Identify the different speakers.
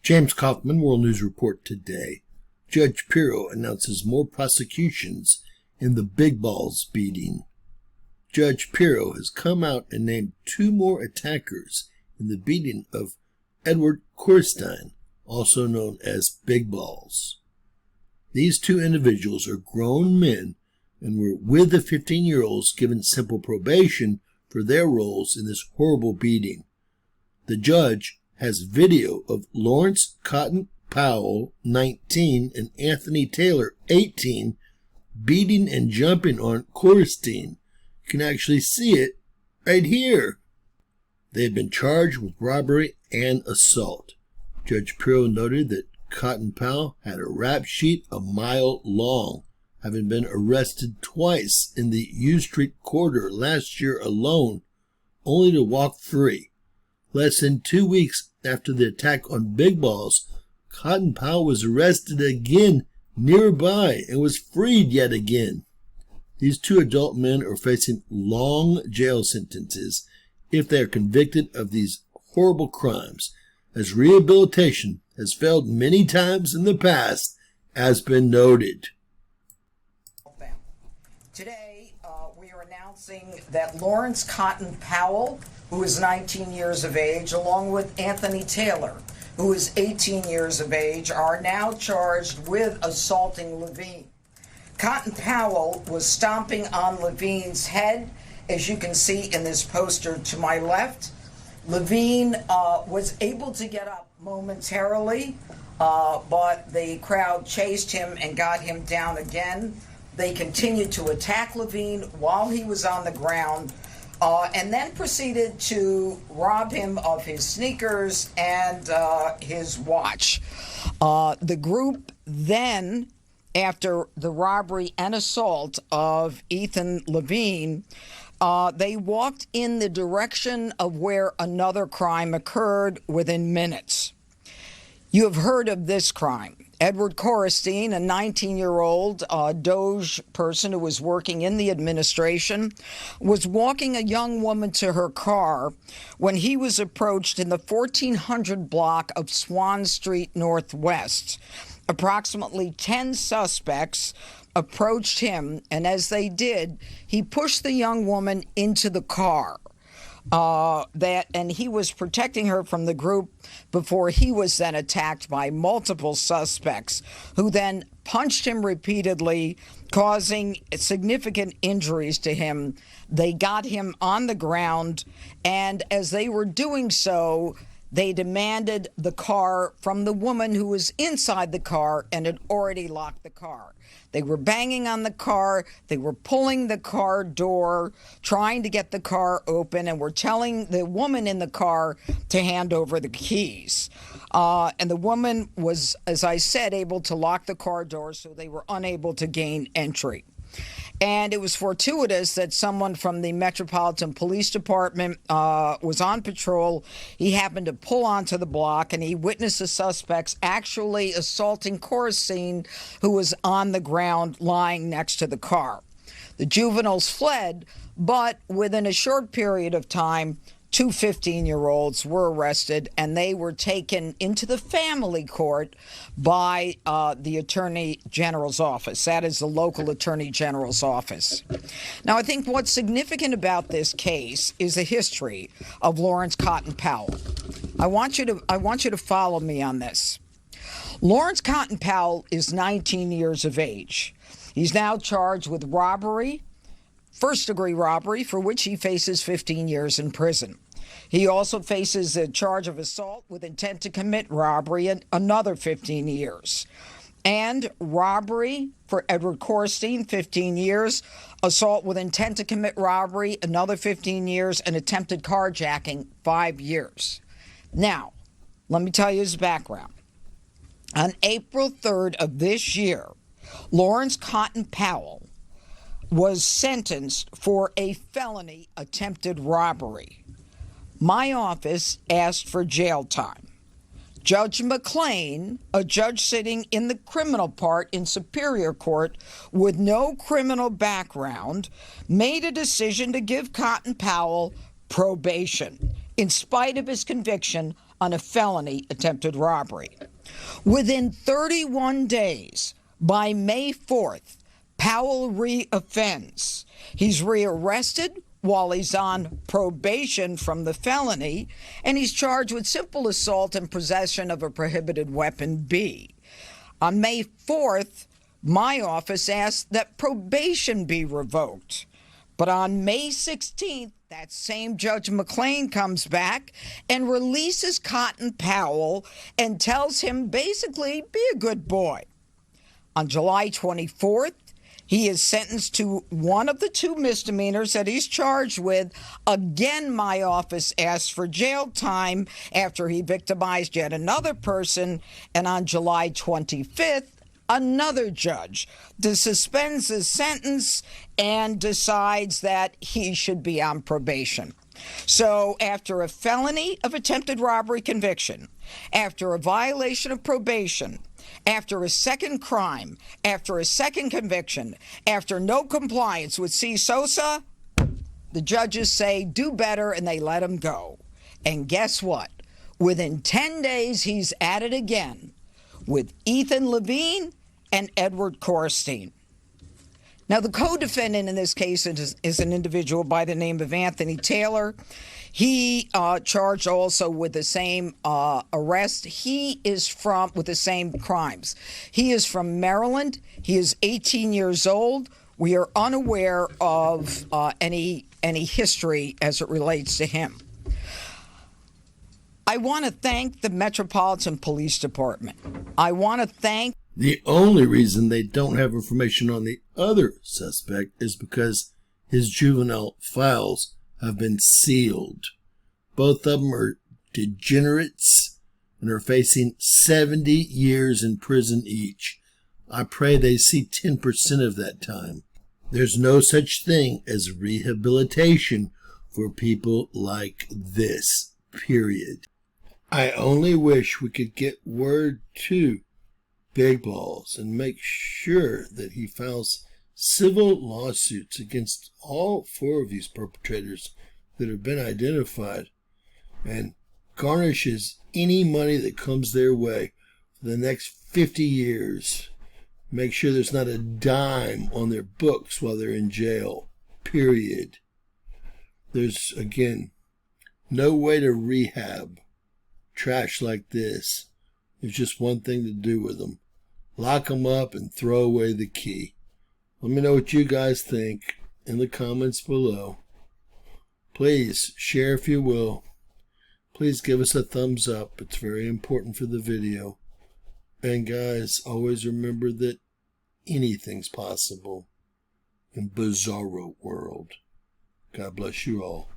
Speaker 1: James Kaufman, World News Report today. Judge Pirro announces more prosecutions in the Big Balls beating. Judge Pirro has come out and named 2 more attackers in the beating of Edward Coristine, also known as Big Balls. These 2 individuals are grown men and were with the 15-year-olds given simple probation for their roles in this horrible beating. The judge has video of Laurence Cotton-Powell, 19, and Anthony Taylor, 18, beating and jumping on Coristine. You can actually see it right here. They have been charged with robbery and assault. Judge Pirro noted that Cotton-Powell had a rap sheet a mile long, having been arrested twice in the U Street corridor last year alone, only to walk free. Less than 2 weeks after the attack on Big Balls, Cotton-Powell was arrested again nearby and was freed yet again. These 2 adult men are facing long jail sentences if they are convicted of these horrible crimes, as rehabilitation has failed many times in the past, as been noted.
Speaker 2: Today, we are announcing that Laurence Cotton-Powell, who is 19 years of age, along with Anthony Taylor, who is 18 years of age, are now charged with assaulting Levine. Cotton-Powell was stomping on Levine's head, as you can see in this poster to my left. Levine was able to get up momentarily, but the crowd chased him and got him down again. They continued to attack Levine while he was on the ground, and then proceeded to rob him of his sneakers and his watch. The group then, after the robbery and assault of Ethan Levine, they walked in the direction of where another crime occurred within minutes. You have heard of this crime. Edward Coristine, a 19-year-old Doge person who was working in the administration, was walking a young woman to her car when he was approached in the 1400 block of Swan Street Northwest. Approximately 10 suspects approached him, and as they did, he pushed the young woman into the car. And he was protecting her from the group before he was then attacked by multiple suspects, who then punched him repeatedly, causing significant injuries to him. They got him on the ground, and as they were doing so, they demanded the car from the woman who was inside the car and had already locked the car. They were banging on the car. They were pulling the car door, trying to get the car open, and were telling the woman in the car to hand over the keys. And the woman was, as I said, able to lock the car door, so they were unable to gain entry. And it was fortuitous that someone from the Metropolitan Police Department was on patrol. He happened to pull onto the block, and he witnessed the suspects actually assaulting Coristine, who was on the ground lying next to the car. The juveniles fled, but within a short period of time, 2 15-year-olds were arrested, and they were taken into the family court by the Attorney General's office. That is the local Attorney General's office. Now, I think what's significant about this case is the history of Laurence Cotton-Powell. I want you to follow me on this. Laurence Cotton-Powell is 19 years of age. He's now charged with robbery, first-degree robbery, for which he faces 15 years in prison. He also faces a charge of assault with intent to commit robbery and another 15 years. And robbery for Edward Coristine, 15 years. Assault with intent to commit robbery, another 15 years. And attempted carjacking, 5 years. Now, let me tell you his background. On April 3rd of this year, Laurence Cotton-Powell was sentenced for a felony attempted robbery. My office asked for jail time. Judge McLean, a judge sitting in the criminal part in Superior Court with no criminal background, made a decision to give Cotton-Powell probation in spite of his conviction on a felony attempted robbery. Within 31 days, by May 4th, Powell reoffends. He's rearrested while he's on probation from the felony, and he's charged with simple assault and possession of a prohibited weapon B. On May 4th, my office asked that probation be revoked. But on May 16th, that same Judge McLean comes back and releases Cotton-Powell and tells him basically, be a good boy. On July 24th, he is sentenced to one of the two misdemeanors that he's charged with. Again, my office asked for jail time after he victimized yet another person. And on July 25th, another judge suspends his sentence and decides that he should be on probation. So after a felony of attempted robbery conviction, after a violation of probation, after a second crime, after a second conviction, after no compliance with C. Sosa, the judges say do better and they let him go. And guess what? Within 10 days, he's at it again with Ethan Levine and Edward Coristine. Now, the co-defendant in this case is an individual by the name of Anthony Taylor. He charged also with the same arrest. He is with the same crimes. He is from Maryland. He is 18 years old. We are unaware of any history as it relates to him. I want to thank the Metropolitan Police Department. I want to thank...
Speaker 1: The only reason they don't have information on the other suspect is because his juvenile files have been sealed. Both of them are degenerates and are facing 70 years in prison each. I pray they see 10% of that time. There's no such thing as rehabilitation for people like this, period. I only wish we could get word to Big Balls and make sure that he files civil lawsuits against all 4 of these perpetrators that have been identified and garnishes any money that comes their way for the next 50 years. Make sure there's not a dime on their books while they're in jail, period. There's, again, no way to rehab trash like this. There's just one thing to do with them. Lock them up and throw away the key. Let me know what you guys think in the comments below. Please share if you will. Please give us a thumbs up. It's very important for the video. And guys, always remember that anything's possible in Bizarro World. God bless you all.